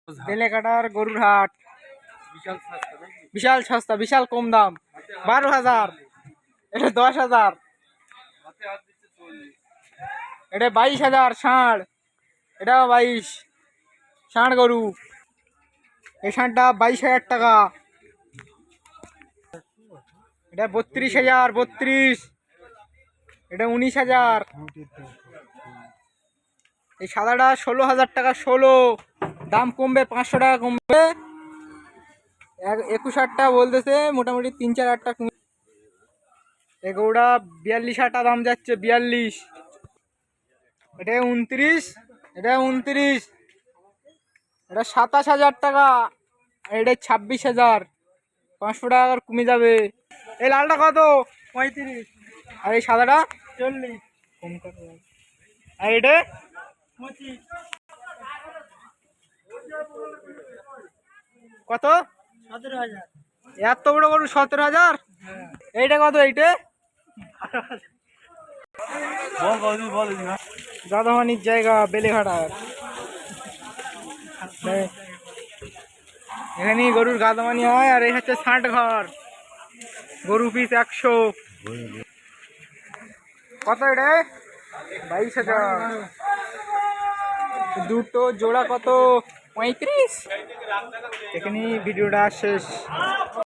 বেলেঘাটার গরুর হাট বিশাল সস্তা, বিশাল কম দাম। 12,000, এটা 10,000, এটা 22,000 ষাঁড়, এটা 22 ষাঁড় গরু। এই ষাঁড়টা 22,000 টাকা। এটা 32,000, 32, এটা 19,000। এই সাদাটা 16,000 টাকা, 16। দাম কমবে, 500 টাকা কমবে। 21,000 টাকা বলতেছে, মোটামুটি 3-4 টাকা কমে। এই গরুটা 42,000 টাকা দাম যাচ্ছে, 42। এটা 29, এটা 29, এটা 27,000 টাকা, এটা 26,000। 500 টাকা কমে যাবে। এই লালটা কত? 35। আর এই সাদাটা 40। কম কর। আর এটা 25। কত? 17,000। এত বড় গরু 17,000? এইটা কত? এইটা দাদামানির জায়গা বেলেঘাটার। এখানে গরুর গাদামানি হয়। আর এই হচ্ছে 60 ঘর, গরু পিস 100। কত এটা? 22,000। দুটো জোড়া কত? 35। এখানে ভিডিওটা শেষ।